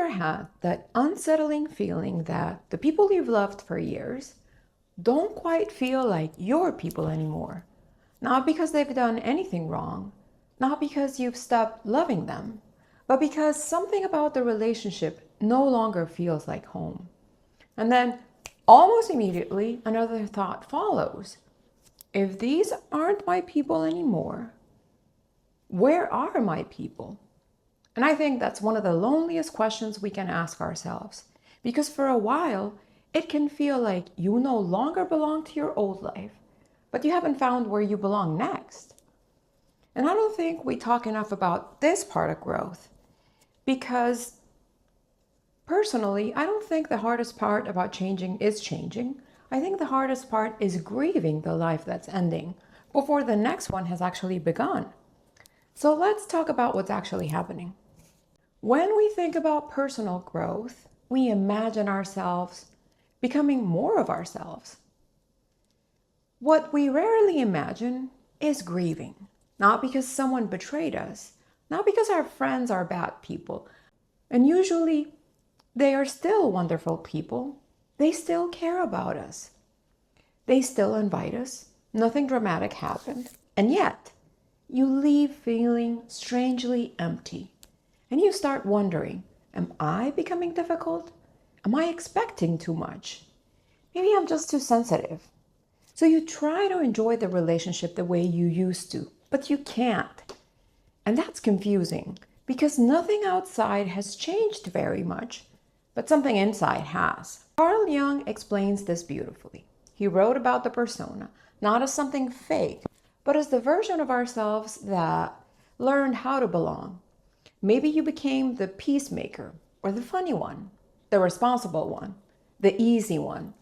ever had that unsettling feeling that the people you've loved for years don't quite feel like your people anymore? Not because they've done anything wrong, not because you've stopped loving them, but because something about the relationship no longer feels like home. And then almost immediately, another thought follows. If these aren't my people anymore, where are my people? And I think that's one of the loneliest questions we can ask ourselves. Because for a while, it can feel like you no longer belong to your old life, but you haven't found where you belong next. And I don't think we talk enough about this part of growth, because personally, I don't think the hardest part about changing is changing. I think the hardest part is grieving the life that's ending before the next one has actually begun. So let's talk about what's actually happening. When we think about personal growth, we imagine ourselves becoming more of ourselves. What we rarely imagine is grieving, not because someone betrayed us, not because our friends are bad people, and usually they are still wonderful people. They still care about us. They still invite us. Nothing dramatic happened. And yet, you leave feeling strangely empty. And you start wondering, am I becoming difficult? Am I expecting too much? Maybe I'm just too sensitive. So you try to enjoy the relationship the way you used to, but you can't. And that's confusing because nothing outside has changed very much, but something inside has. Carl Jung explains this beautifully. He wrote about the persona, not as something fake, but as the version of ourselves that learned how to belong. Maybe you became the peacemaker, or the funny one, the responsible one, the easy one.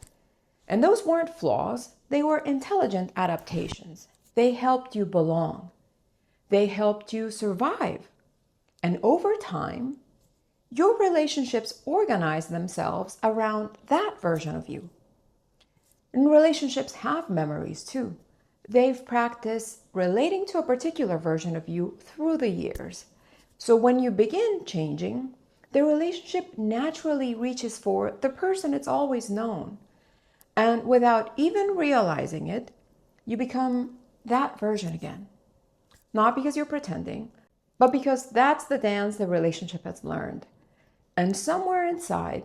And those weren't flaws, they were intelligent adaptations. They helped you belong. They helped you survive. And over time, your relationships organize themselves around that version of you. And relationships have memories too. They've practiced relating to a particular version of you through the years. So when you begin changing, the relationship naturally reaches for the person it's always known. And without even realizing it, you become that version again. Not because you're pretending, but because that's the dance the relationship has learned. And somewhere inside,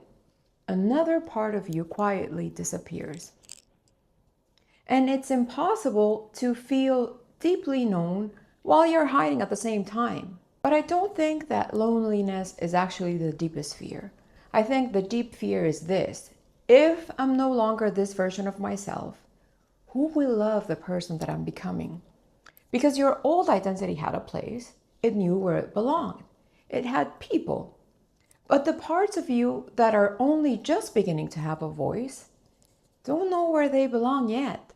another part of you quietly disappears. And it's impossible to feel deeply known while you're hiding at the same time. But I don't think that loneliness is actually the deepest fear. I think the deep fear is this. If I'm no longer this version of myself, who will love the person that I'm becoming? Because your old identity had a place. It knew where it belonged. It had people. But the parts of you that are only just beginning to have a voice don't know where they belong yet.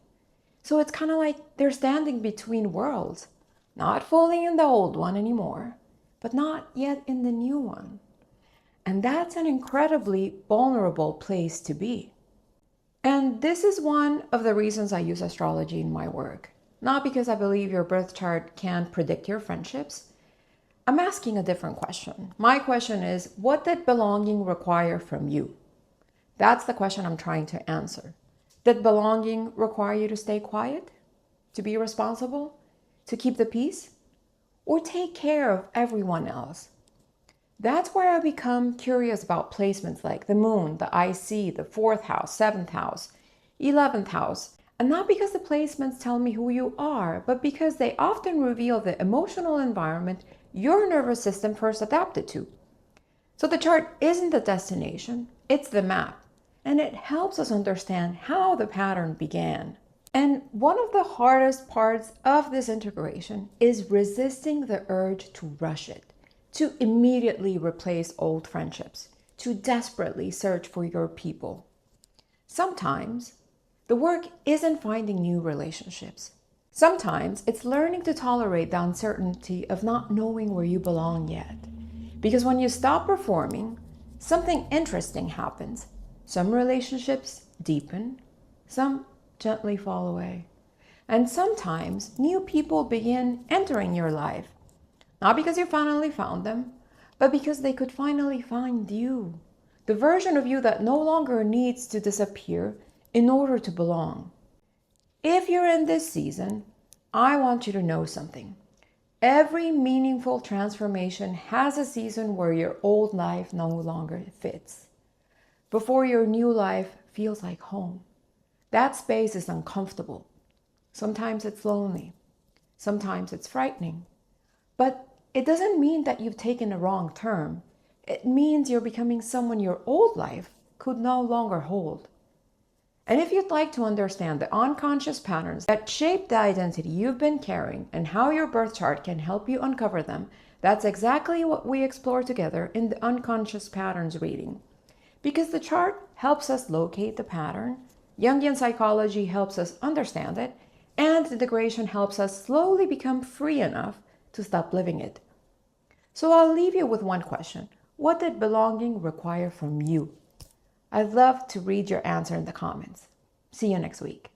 So it's kind of like they're standing between worlds, not fully in the old one anymore, but not yet in the new one. And that's an incredibly vulnerable place to be. And this is one of the reasons I use astrology in my work. Not because I believe your birth chart can predict your friendships. I'm asking a different question. My question is, what did belonging require from you? That's the question I'm trying to answer. Did belonging require you to stay quiet? To be responsible? To keep the peace? Or take care of everyone else? That's where I become curious about placements like the moon, the IC, the 4th house, 7th house, 11th house. And not because the placements tell me who you are, but because they often reveal the emotional environment your nervous system first adapted to. So the chart isn't the destination, it's the map. And it helps us understand how the pattern began. And one of the hardest parts of this integration is resisting the urge to rush it, to immediately replace old friendships, to desperately search for your people. Sometimes the work isn't finding new relationships. Sometimes it's learning to tolerate the uncertainty of not knowing where you belong yet. Because when you stop performing, something interesting happens. Some relationships deepen, some gently fall away. And sometimes new people begin entering your life. Not because you finally found them, but because they could finally find you, the version of you that no longer needs to disappear in order to belong. If you're in this season, I want you to know something. Every meaningful transformation has a season where your old life no longer fits, before your new life feels like home. That space is uncomfortable. Sometimes it's lonely. Sometimes it's frightening. But it doesn't mean that you've taken a wrong turn. It means you're becoming someone your old life could no longer hold. And if you'd like to understand the unconscious patterns that shape the identity you've been carrying and how your birth chart can help you uncover them, that's exactly what we explore together in the Unconscious Patterns reading. Because the chart helps us locate the pattern, Jungian psychology helps us understand it, and integration helps us slowly become free enough to stop living it. So I'll leave you with one question. What did belonging require from you? I'd love to read your answer in the comments. See you next week.